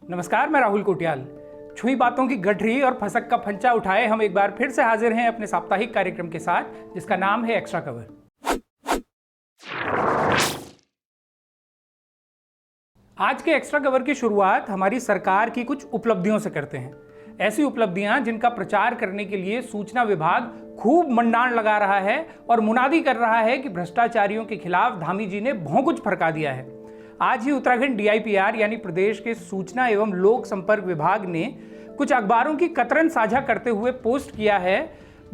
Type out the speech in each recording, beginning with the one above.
नमस्कार, मैं राहुल कोटियाल। छुई बातों की गठरी और फसक का फंचा उठाए हम एक बार फिर से हाजिर हैं अपने साप्ताहिक कार्यक्रम के साथ, जिसका नाम है एक्स्ट्रा कवर। आज के एक्स्ट्रा कवर की शुरुआत हमारी सरकार की कुछ उपलब्धियों से करते हैं। ऐसी उपलब्धियां जिनका प्रचार करने के लिए सूचना विभाग खूब मंडाण लगा रहा है और मुनादी कर रहा है कि भ्रष्टाचारियों के खिलाफ धामी जी ने भौंकुच फड़का दिया है। आज ही उत्तराखंड DIPR यानी प्रदेश के सूचना एवं लोक संपर्क विभाग ने कुछ अखबारों की कतरन साझा करते हुए पोस्ट किया है,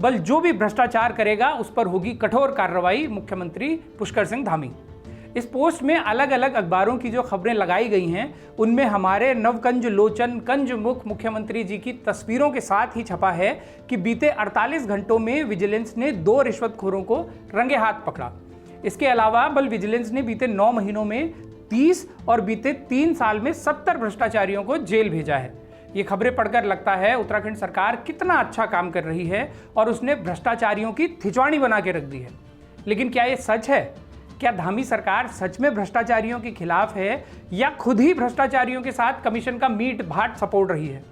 बल जो भी भ्रष्टाचार करेगा उस पर होगी कठोर कार्रवाई, मुख्यमंत्री पुष्कर सिंह धामी। इस पोस्ट में अलग अलग अखबारों की जो खबरें लगाई गई हैं उनमें हमारे नवकंज लोचन कंज मुख मुख्यमंत्री जी की तस्वीरों के साथ ही छपा है कि बीते 48 घंटों में विजिलेंस ने 2 रिश्वतखोरों को रंगे हाथ पकड़ा। इसके अलावा बल विजिलेंस ने बीते 9 महीनों में 30 और बीते 3 साल में 70 भ्रष्टाचारियों को जेल भेजा है। ये खबरें पढ़कर लगता है उत्तराखंड सरकार कितना अच्छा काम कर रही है और उसने भ्रष्टाचारियों की थिचवाणी बना के रख दी है। लेकिन क्या ये सच है? क्या धामी सरकार सच में भ्रष्टाचारियों के खिलाफ है या खुद ही भ्रष्टाचारियों के साथ कमीशन का मीट भाट सपोर्ट रही है?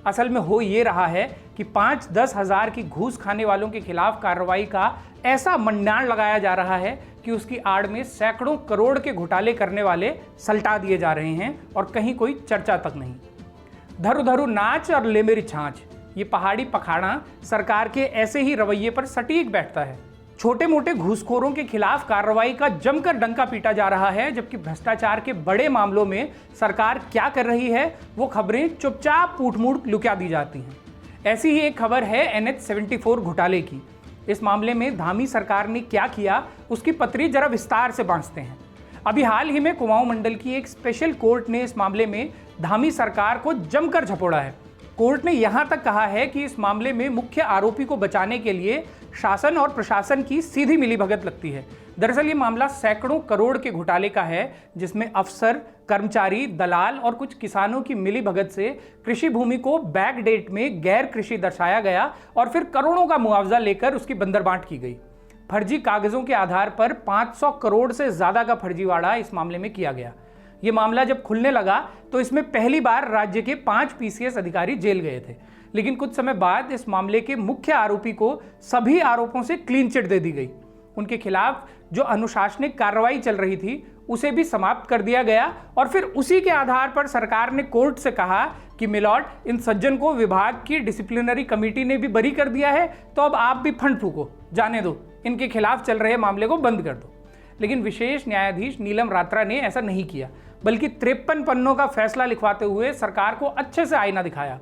असल में हो ये रहा है कि 5-10 हज़ार की घूस खाने वालों के खिलाफ कार्रवाई का ऐसा मंडाण लगाया जा रहा है कि उसकी आड़ में सैकड़ों करोड़ के घोटाले करने वाले सल्टा दिए जा रहे हैं और कहीं कोई चर्चा तक नहीं। धरु धरु नाच और ले मेरी छाछ, ये पहाड़ी पखाड़ा सरकार के ऐसे ही रवैये पर सटीक बैठता है। छोटे मोटे घूसखोरों के खिलाफ कार्रवाई का जमकर डंका पीटा जा रहा है, जबकि भ्रष्टाचार के बड़े मामलों में सरकार क्या कर रही है वो खबरें चुपचाप पूठ-मूठ लुका दी जाती हैं। ऐसी ही एक खबर है NH-74 घोटाले की। इस मामले में धामी सरकार ने क्या किया उसकी पत्री जरा विस्तार से बांटते हैं। अभी हाल ही में कुमाऊं मंडल की एक स्पेशल कोर्ट ने इस मामले में धामी सरकार को जमकर झपोड़ा है। कोर्ट ने यहां तक कहा है कि इस मामले में मुख्य आरोपी को बचाने के लिए शासन और प्रशासन की सीधी मिलीभगत लगती है। दरअसल ये मामला सैकड़ों करोड़ के घोटाले का है, जिसमें अफसर, कर्मचारी, दलाल और कुछ किसानों की मिलीभगत से कृषि भूमि को बैक डेट में गैर कृषि दर्शाया गया और फिर करोड़ों का मुआवजा लेकर उसकी बंदरबांट की गई। फर्जी कागजों के आधार पर 500 करोड़ से ज्यादा का फर्जीवाड़ा इस मामले में किया गया। ये मामला जब खुलने लगा तो इसमें पहली बार राज्य के 5 PCS अधिकारी जेल गए थे, लेकिन कुछ समय बाद इस मामले के मुख्य आरोपी को सभी आरोपों से क्लीन चिट दे दी गई। उनके खिलाफ जो अनुशासनिक कार्रवाई चल रही थी उसे भी समाप्त कर दिया गया और फिर उसी के आधार पर सरकार ने कोर्ट से कहा कि मिलॉर्ड, इन सज्जन को विभाग की डिसिप्लिनरी कमेटी ने भी बरी कर दिया है, तो अब आप भी फंड फूको, जाने दो, इनके खिलाफ चल रहे मामले को बंद कर दो। लेकिन विशेष न्यायाधीश नीलम रात्रा ने ऐसा नहीं किया, बल्कि 53 पन्नों का फैसला लिखवाते हुए सरकार को अच्छे से आईना दिखाया।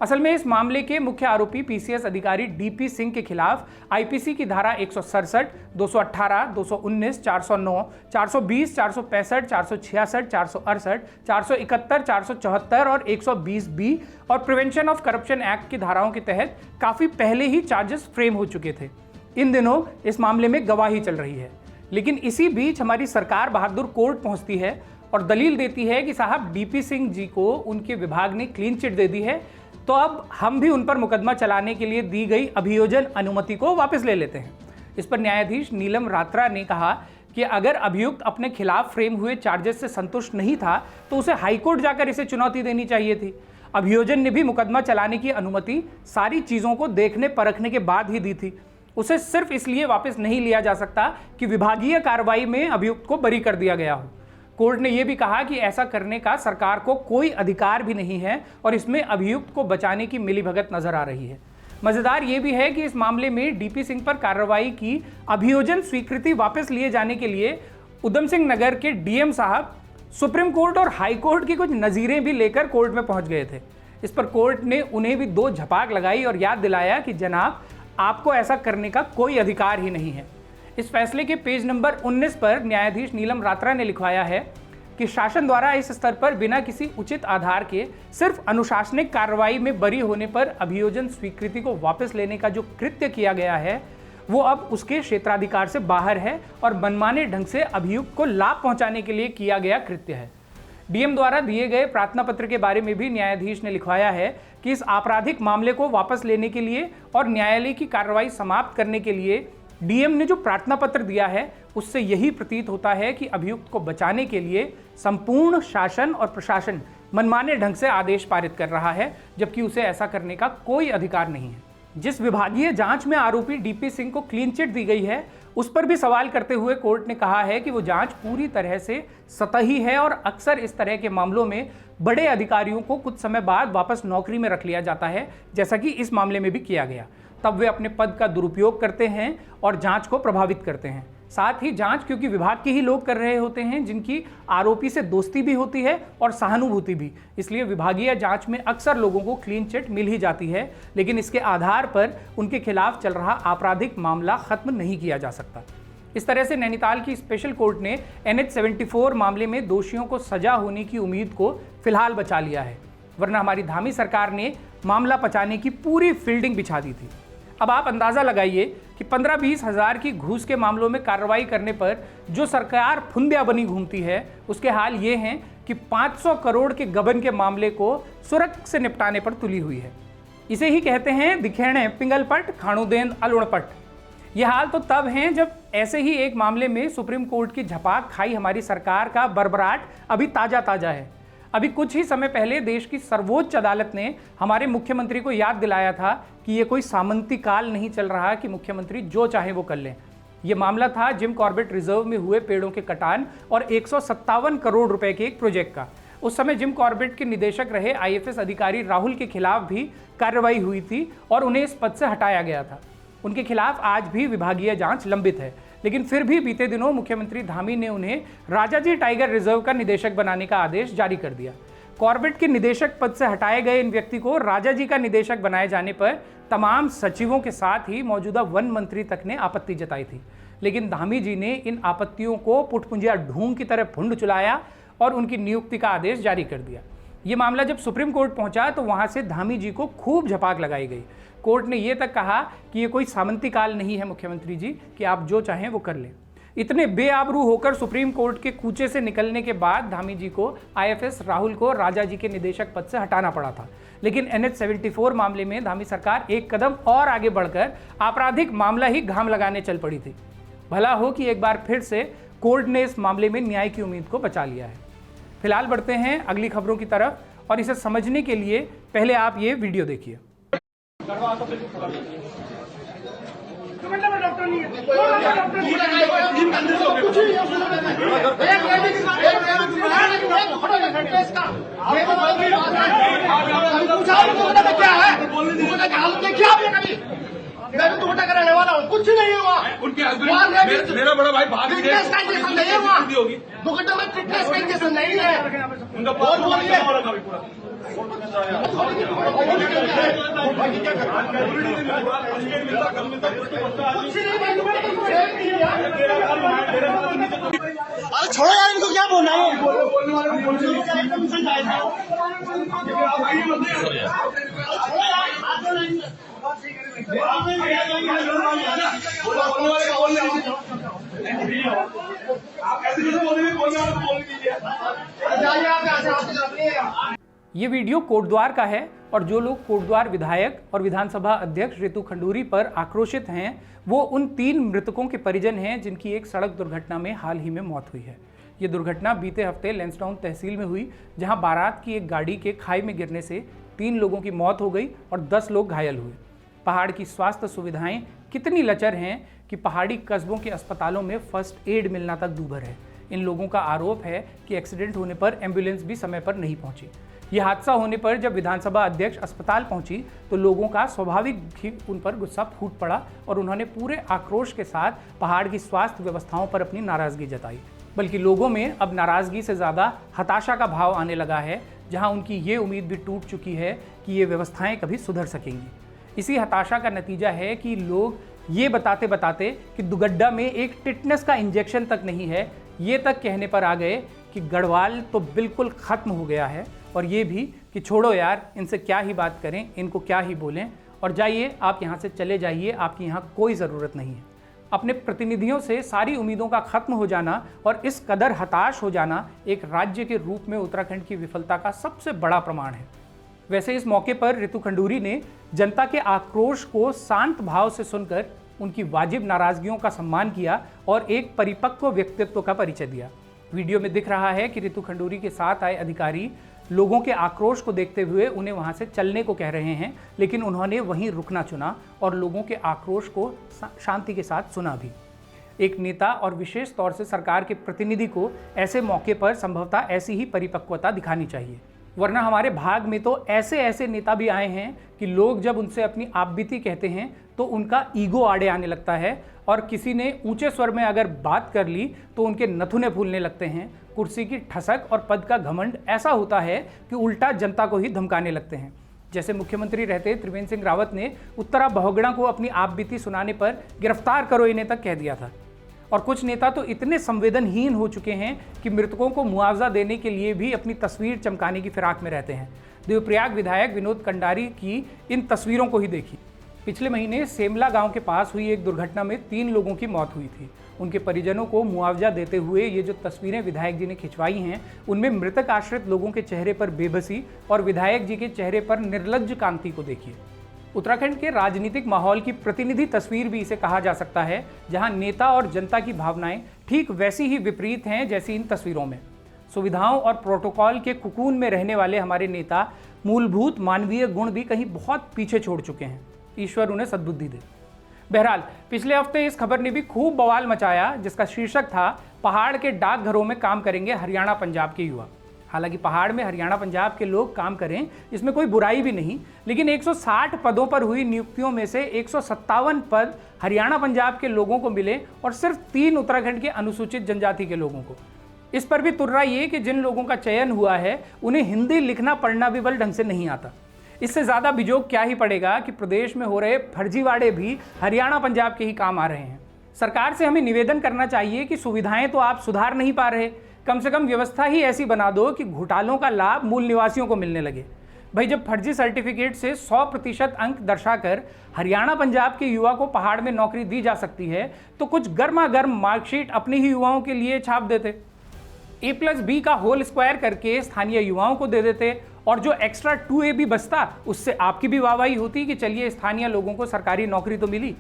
असल में इस मामले के मुख्य आरोपी PCS अधिकारी DP सिंह के खिलाफ IPC की धारा 167, 218, 219, 409, 420, 465, 466, 468, 471, 474 और 120B और प्रिवेंशन ऑफ करप्शन एक्ट की धाराओं के तहत काफी पहले ही चार्जेस फ्रेम हो चुके थे। इन दिनों इस मामले में गवाही चल रही है, लेकिन इसी बीच हमारी सरकार बहादुर कोर्ट पहुंचती है और दलील देती है कि साहब DP सिंह जी को उनके विभाग ने क्लीन चिट दे दी है, तो अब हम भी उन पर मुकदमा चलाने के लिए दी गई अभियोजन अनुमति को वापस ले लेते हैं। इस पर न्यायाधीश नीलम रात्रा ने कहा कि अगर अभियुक्त अपने खिलाफ फ्रेम हुए चार्जेस से संतुष्ट नहीं था तो उसे हाईकोर्ट जाकर इसे चुनौती देनी चाहिए थी। अभियोजन ने भी मुकदमा चलाने की अनुमति सारी चीज़ों को देखने परखने के बाद ही दी थी। उसे सिर्फ इसलिए वापस नहीं लिया जा सकता कि विभागीय कार्रवाई में अभियुक्त को बरी कर दिया गया हो। कोर्ट ने यह भी कहा कि ऐसा करने का सरकार को कोई अधिकार भी नहीं है और इसमें अभियुक्त को बचाने की मिलीभगत नजर आ रही है। मजेदार यह भी है कि इस मामले में DP सिंह पर कार्रवाई की अभियोजन स्वीकृति वापस लिए जाने के लिए उधम सिंह नगर के DM साहब सुप्रीम कोर्ट और हाई कोर्ट की कुछ नज़ीरें भी लेकर कोर्ट में पहुंच गए थे। इस पर कोर्ट ने उन्हें भी 2 झपाक लगाई और याद दिलाया कि जनाब, आपको ऐसा करने का कोई अधिकार ही नहीं है। इस फैसले के पेज नंबर 19 पर न्यायाधीश नीलम रात्रा ने लिखवाया है कि शासन द्वारा इस स्तर पर बिना किसी उचित आधार के सिर्फ अनुशासनिक कार्रवाई में बरी होने पर अभियोजन स्वीकृति को वापस लेने का जो कृत्य किया गया है वो अब उसके क्षेत्राधिकार से बाहर है और मनमाने ढंग से अभियुक्त को लाभ पहुंचाने के लिए किया गया कृत्य है। DM द्वारा दिए गए प्रार्थना पत्र के बारे में भी न्यायाधीश ने लिखवाया है कि इस आपराधिक मामले को वापस लेने के लिए और न्यायालय की कार्रवाई समाप्त करने के लिए DM ने जो प्रार्थना पत्र दिया है उससे यही प्रतीत होता है कि अभियुक्त को बचाने के लिए संपूर्ण शासन और प्रशासन मनमाने ढंग से आदेश पारित कर रहा है, जबकि उसे ऐसा करने का कोई अधिकार नहीं है। जिस विभागीय जांच में आरोपी डीपी सिंह को क्लीन चिट दी गई है, उस पर भी सवाल करते हुए कोर्ट ने कहा है कि वो जांच पूरी तरह से सतही है और अक्सर इस तरह के मामलों में बड़े अधिकारियों को कुछ समय बाद वापस नौकरी में रख लिया जाता है, जैसा कि इस मामले में भी किया गया। तब वे अपने पद का दुरुपयोग करते हैं और जांच को प्रभावित करते हैं। साथ ही जांच क्योंकि विभाग के ही लोग कर रहे होते हैं, जिनकी आरोपी से दोस्ती भी होती है और सहानुभूति भी, इसलिए विभागीय जांच में अक्सर लोगों को क्लीन चिट मिल ही जाती है, लेकिन इसके आधार पर उनके खिलाफ चल रहा आपराधिक मामला खत्म नहीं किया जा सकता। इस तरह से नैनीताल की स्पेशल कोर्ट ने NH-74 मामले में दोषियों को सजा होने की उम्मीद को फिलहाल बचा लिया है, वरना हमारी धामी सरकार ने मामला पचाने की पूरी फील्डिंग बिछा दी थी। अब आप अंदाज़ा लगाइए कि 15-20 हज़ार की घूस के मामलों में कार्रवाई करने पर जो सरकार फुंदिया बनी घूमती है, उसके हाल ये हैं कि 500 करोड़ के गबन के मामले को सुरख से निपटाने पर तुली हुई है। इसे ही कहते हैं दिखेणे पिंगलपट खाणुदेन अलुणपट। ये हाल तो तब हैं जब ऐसे ही एक मामले में सुप्रीम कोर्ट की झपाक खाई हमारी सरकार का बरबराट अभी ताज़ा है। अभी कुछ ही समय पहले देश की सर्वोच्च अदालत ने हमारे मुख्यमंत्री को याद दिलाया था कि ये कोई सामंती काल नहीं चल रहा कि मुख्यमंत्री जो चाहे वो कर लें। ये मामला था जिम कॉर्बेट रिजर्व में हुए पेड़ों के कटान और 157 करोड़ रुपए के एक प्रोजेक्ट का। उस समय जिम कॉर्बेट के निदेशक रहे IFS अधिकारी राहुल के खिलाफ भी कार्रवाई हुई थी और उन्हें इस पद से हटाया गया था। उनके खिलाफ आज भी विभागीय जांच लंबित है, लेकिन फिर भी बीते दिनों मुख्यमंत्री धामी ने उन्हें राजाजी टाइगर रिजर्व का निदेशक बनाने का आदेश जारी कर दिया। कॉर्बेट के निदेशक पद से हटाए गए इन व्यक्ति को राजाजी का निदेशक बनाए जाने पर तमाम सचिवों के साथ ही मौजूदा वन मंत्री तक ने आपत्ति जताई थी, लेकिन धामी जी ने इन आपत्तियों को पुटपुंजिया ढूंढ की तरह फुंड चुलाया और उनकी नियुक्ति का आदेश जारी कर दिया। ये मामला जब सुप्रीम कोर्ट पहुंचा तो वहां से धामी जी को खूब झपाक लगाई गई। कोर्ट ने यह तक कहा कि ये कोई सामंती काल नहीं है मुख्यमंत्री जी कि आप जो चाहें वो कर लें। इतने बेआबरू होकर सुप्रीम कोर्ट के कूचे से निकलने के बाद धामी जी को IFS राहुल को राजा जी के निदेशक पद से हटाना पड़ा था, लेकिन NH-74 मामले में धामी सरकार एक कदम और आगे बढ़कर आपराधिक मामला ही घाम लगाने चल पड़ी थी। भला हो कि एक बार फिर से कोर्ट ने इस मामले में न्याय की उम्मीद को बचा लिया है। फिलहाल बढ़ते हैं अगली खबरों की तरफ, और इसे समझने के लिए पहले आप ये वीडियो देखिए। डॉक्टर नहीं है, मैं भी धोखा कराने वाला हूँ, कुछ नहीं हुआ। उनके हस्बैंड मेरा बड़ा भाई भाग फिटनेस का इंजेक्शन नहीं हुआ, 2 घंटे में फिटनेस का इंजेक्शन नहीं है। उनका बहुत बोलिए अरे छोड़ो यार, इनको क्या बोलना है। ये वीडियो कोटद्वार का है और जो लोग कोटद्वार विधायक और विधानसभा अध्यक्ष रितु खंडूरी पर आक्रोशित हैं, वो उन 3 मृतकों के परिजन हैं जिनकी एक सड़क दुर्घटना में हाल ही में मौत हुई है। ये दुर्घटना बीते हफ्ते लैंसडाउन तहसील में हुई, जहां बारात की एक गाड़ी के खाई में गिरने से 3 लोगों की मौत हो गई और 10 लोग घायल हुए। पहाड़ की स्वास्थ्य सुविधाएं कितनी लचर हैं कि पहाड़ी कस्बों के अस्पतालों में फर्स्ट एड मिलना तक दूभर है। इन लोगों का आरोप है कि एक्सीडेंट होने पर एम्बुलेंस भी समय पर नहीं पहुंची। यह हादसा होने पर जब विधानसभा अध्यक्ष अस्पताल पहुंची तो लोगों का स्वाभाविक ही उन पर गुस्सा फूट पड़ा और उन्होंने पूरे आक्रोश के साथ पहाड़ की स्वास्थ्य व्यवस्थाओं पर अपनी नाराजगी जताई। बल्कि लोगों में अब नाराजगी से ज़्यादा हताशा का भाव आने लगा है, जहां उनकी ये उम्मीद भी टूट चुकी है कि ये व्यवस्थाएं कभी सुधर सकेंगी। इसी हताशा का नतीजा है कि लोग ये बताते बताते कि दुगड्डा में एक टिटनेस का इंजेक्शन तक नहीं है, ये तक कहने पर आ गए कि गढ़वाल तो बिल्कुल ख़त्म हो गया है, और ये भी कि छोड़ो यार, इनसे क्या ही बात करें, इनको क्या ही बोलें, और जाइए आप यहाँ से चले जाइए, आपकी यहाँ कोई ज़रूरत नहीं है। अपने प्रतिनिधियों से सारी उम्मीदों का खत्म हो जाना और इस कदर हताश हो जाना एक राज्य के रूप में उत्तराखंड की विफलता का सबसे बड़ा प्रमाण है। वैसे इस मौके पर रितु खंडूरी ने जनता के आक्रोश को शांत भाव से सुनकर उनकी वाजिब नाराजगियों का सम्मान किया और एक परिपक्व व्यक्तित्व का परिचय दिया। वीडियो में दिख रहा है कि रितु खंडूरी के साथ आए अधिकारी लोगों के आक्रोश को देखते हुए उन्हें वहां से चलने को कह रहे हैं, लेकिन उन्होंने वहीं रुकना चुना और लोगों के आक्रोश को शांति के साथ सुना भी। एक नेता और विशेष तौर से सरकार के प्रतिनिधि को ऐसे मौके पर संभवतः ऐसी ही परिपक्वता दिखानी चाहिए, वरना हमारे भाग में तो ऐसे ऐसे नेता भी आए हैं कि लोग जब उनसे अपनी आपबीती कहते हैं तो उनका ईगो आड़े आने लगता है और किसी ने ऊंचे स्वर में अगर बात कर ली तो उनके नथुने फूलने लगते हैं। कुर्सी की ठसक और पद का घमंड ऐसा होता है कि उल्टा जनता को ही धमकाने लगते हैं। जैसे मुख्यमंत्री रहते त्रिवेंद्र सिंह रावत ने उत्तरा बहुगुणा को अपनी आपबीती सुनाने पर गिरफ्तार करो इन्हें तक कह दिया था। और कुछ नेता तो इतने संवेदनहीन हो चुके हैं कि मृतकों को मुआवजा देने के लिए भी अपनी तस्वीर चमकाने की फिराक में रहते हैं। देवप्रयाग विधायक विनोद कंडारी की इन तस्वीरों को ही देखी। पिछले महीने सेमला गांव के पास हुई एक दुर्घटना में 3 लोगों की मौत हुई थी। उनके परिजनों को मुआवजा देते हुए ये जो तस्वीरें विधायक जी ने खिंचवाई हैं, उनमें मृतक आश्रित लोगों के चेहरे पर बेबसी और विधायक जी के चेहरे पर निर्लज्ज कांति को देखिए। उत्तराखंड के राजनीतिक माहौल की प्रतिनिधि तस्वीर भी इसे कहा जा सकता है, जहां नेता और जनता की भावनाएं ठीक वैसी ही विपरीत हैं जैसी इन तस्वीरों में। सुविधाओं और प्रोटोकॉल के कुकून में रहने वाले हमारे नेता मूलभूत मानवीय गुण भी कहीं बहुत पीछे छोड़ चुके हैं। ईश्वर उन्हें सद्बुद्धि दे। बहरहाल, पिछले हफ्ते इस खबर ने भी खूब बवाल मचाया, जिसका शीर्षक था पहाड़ के डाकघरों में काम करेंगे हरियाणा पंजाब के युवा। हालांकि पहाड़ में हरियाणा पंजाब के लोग काम करें, इसमें कोई बुराई भी नहीं, लेकिन 160 पदों पर हुई नियुक्तियों में से 157 पद हरियाणा पंजाब के लोगों को मिले और सिर्फ 3 उत्तराखंड के अनुसूचित जनजाति के लोगों को। इस पर भी तुर्रा ये कि जिन लोगों का चयन हुआ है उन्हें हिंदी लिखना पढ़ना भी बल ढंग से नहीं आता। इससे ज़्यादा बिजोग क्या ही पड़ेगा कि प्रदेश में हो रहे फर्जीवाड़े भी हरियाणा पंजाब के ही काम आ रहे हैं। सरकार से हमें निवेदन करना चाहिए कि सुविधाएं तो आप सुधार नहीं पा रहे, कम से कम व्यवस्था ही ऐसी बना दो कि घोटालों का लाभ मूल निवासियों को मिलने लगे। भाई, जब फर्जी सर्टिफिकेट से 100% अंक दर्शाकर हरियाणा पंजाब के युवा को पहाड़ में नौकरी दी जा सकती है, तो कुछ गर्मा गर्म मार्कशीट अपने ही युवाओं के लिए छाप देते, A+B का होल स्क्वायर करके स्थानीय युवाओं को दे देते, और जो एक्स्ट्रा 2A भी बचता उससे आपकी भी वाहवाही होती कि चलिए स्थानीय लोगों को सरकारी नौकरी तो मिली।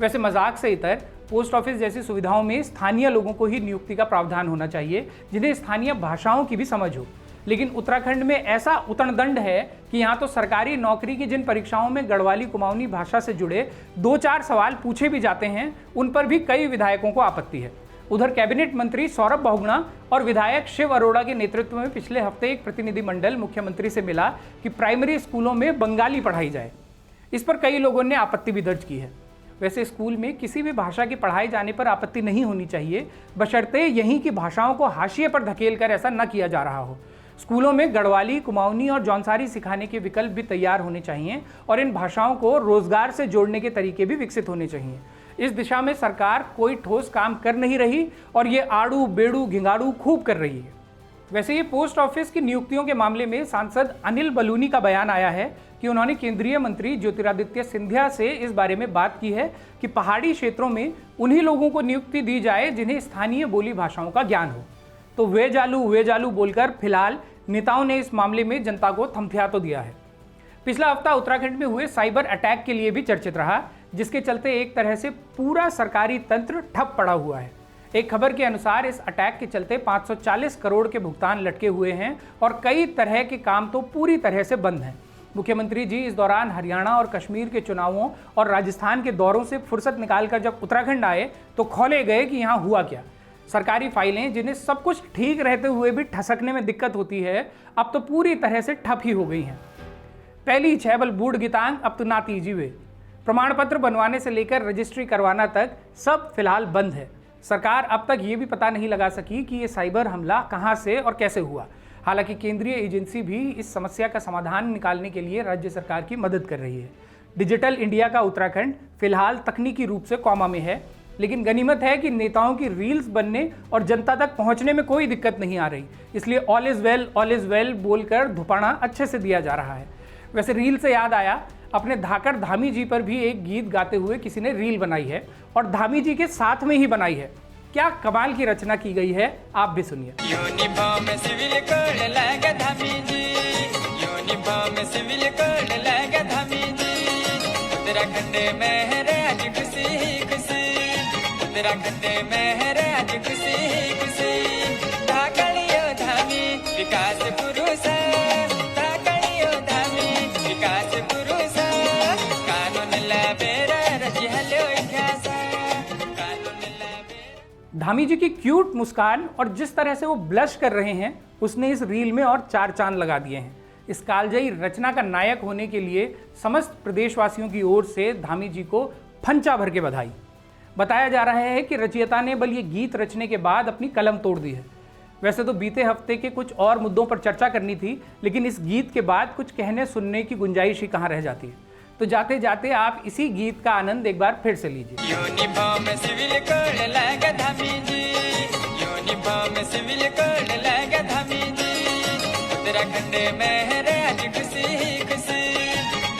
वैसे मजाक से इतर पोस्ट ऑफिस जैसी सुविधाओं में स्थानीय लोगों को ही नियुक्ति का प्रावधान होना चाहिए, जिन्हें स्थानीय भाषाओं की भी समझ हो। लेकिन उत्तराखंड में ऐसा उतनदंड है कि यहाँ तो सरकारी नौकरी की जिन परीक्षाओं में गढ़वाली कुमाऊनी भाषा से जुड़े 2-4 सवाल पूछे भी जाते हैं, उन पर भी कई विधायकों को आपत्ति है। उधर कैबिनेट मंत्री सौरभ बहुगुणा और विधायक शिव अरोड़ा के नेतृत्व में पिछले हफ्ते एक प्रतिनिधिमंडल मुख्यमंत्री से मिला कि प्राइमरी स्कूलों में बंगाली पढ़ाई जाए। इस पर कई लोगों ने आपत्ति भी दर्ज की है। वैसे स्कूल में किसी भी भाषा की पढ़ाई जाने पर आपत्ति नहीं होनी चाहिए, बशर्ते यहीं की भाषाओं को हाशिए पर धकेल कर ऐसा न किया जा रहा हो। स्कूलों में गढ़वाली, कुमाऊनी और जौनसारी सिखाने के विकल्प भी तैयार होने चाहिए और इन भाषाओं को रोजगार से जोड़ने के तरीके भी विकसित होने चाहिए। इस दिशा में सरकार कोई ठोस काम कर नहीं रही और ये आड़ू बेड़ू घिंगाड़ू खूब कर रही है। वैसे ये पोस्ट ऑफिस की नियुक्तियों के मामले में सांसद अनिल बलूनी का बयान आया है कि उन्होंने केंद्रीय मंत्री ज्योतिरादित्य सिंधिया से इस बारे में बात की है कि पहाड़ी क्षेत्रों में उन्हीं लोगों को नियुक्ति दी जाए जिन्हें स्थानीय बोली भाषाओं का ज्ञान हो। तो वे जालू बोलकर फिलहाल नेताओं ने इस मामले में जनता को थमथिया तो दिया है। पिछला हफ्ता उत्तराखंड में हुए साइबर अटैक के लिए भी चर्चित रहा, जिसके चलते एक तरह से पूरा सरकारी तंत्र ठप पड़ा हुआ है। एक खबर के अनुसार इस अटैक के चलते 540 करोड़ के भुगतान लटके हुए हैं और कई तरह के काम तो पूरी तरह से बंद हैं। मुख्यमंत्री जी इस दौरान हरियाणा और कश्मीर के चुनावों और राजस्थान के दौरों से फुर्सत निकालकर जब उत्तराखंड आए तो खौले गए कि यहाँ हुआ क्या। सरकारी फाइलें जिन्हें सब कुछ ठीक रहते हुए भी ठसकने में दिक्कत होती है, अब तो पूरी तरह से ठप ही हो गई हैं। पहली छैबल बूढ़ गितांग अब तो नाती जीवे। प्रमाण पत्र बनवाने से लेकर रजिस्ट्री करवाना तक सब फिलहाल बंद है। सरकार अब तक ये भी पता नहीं लगा सकी कि ये साइबर हमला कहां से और कैसे हुआ। हालांकि केंद्रीय एजेंसी भी इस समस्या का समाधान निकालने के लिए राज्य सरकार की मदद कर रही है। डिजिटल इंडिया का उत्तराखंड फिलहाल तकनीकी रूप से कॉमा में है, लेकिन गनीमत है कि नेताओं की रील्स बनने और जनता तक पहुंचने में कोई दिक्कत नहीं आ रही, इसलिए ऑल इज वेल बोलकर धुपाना अच्छे से दिया जा रहा है। वैसे रील से याद आया, अपने धाकर धामी जी पर भी एक गीत गाते हुए किसी ने रील बनाई है और धामी जी के साथ में ही बनाई है। क्या कमाल की रचना की गई है, आप भी सुनिए। यूनिफॉर्म सिविल कोड लगे धामी जी, यूनिफॉर्म सिविल कोड लगे धामी जी। उत्तराखंड में है रे आज खुशी खुशी, उत्तराखंड में है रे आज खुशी खुशी। धाकड़ियो धामी विकास पुरुष धामी जी की क्यूट मुस्कान और जिस तरह से वो ब्लश कर रहे हैं उसने इस रील में और 4 चांद लगा दिए हैं। इस कालजयी रचना का नायक होने के लिए समस्त प्रदेशवासियों की ओर से धामी जी को फंचा भर के बधाई। बताया जा रहा है कि रचयिता ने बल ये गीत रचने के बाद अपनी कलम तोड़ दी है। वैसे तो बीते हफ्ते के कुछ और मुद्दों पर चर्चा करनी थी, लेकिन इस गीत के बाद कुछ कहने सुनने की गुंजाइश ही कहाँ रह जाती है। तो जाते जाते आप इसी गीत का आनंद एक बार फिर से लीजिए। यूनिफॉर्म सिविल कोड लागे धामी जी, यूनिफॉर्म सिविल कोड लागे धामी जी, उत्तराखंड में है रे आज खुशी खुशी,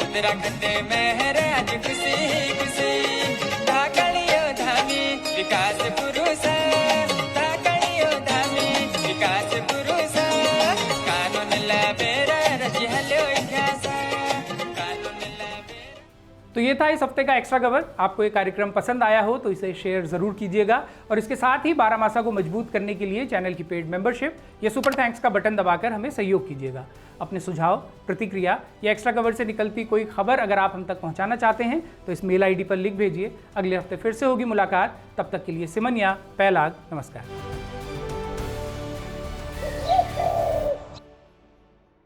उत्तराखंड में है रे आज खुशी खुशी। धाकड़ियो धामी विकास पुरुष, धाकड़ियो धामी विकास पुरुष, कानून लाबेरा रची हलो इतिहास, कानून लाबेरा। तो ये था इस हफ्ते का एक्स्ट्रा कवर। आपको ये कार्यक्रम पसंद आया हो तो इसे शेयर जरूर कीजिएगा और इसके साथ ही बारामासा को मजबूत करने के लिए चैनल की पेड मेंबरशिप या सुपर थैंक्स का बटन दबाकर हमें सहयोग कीजिएगा। अपने सुझाव, प्रतिक्रिया या एक्स्ट्रा कवर से निकलती कोई खबर अगर आप हम तक पहुंचाना चाहते हैं तो इस मेल आईडी पर लिख भेजिए। अगले हफ्ते फिर से होगी मुलाकात। तब तक के लिए सिमनिया पैलाग, नमस्कार।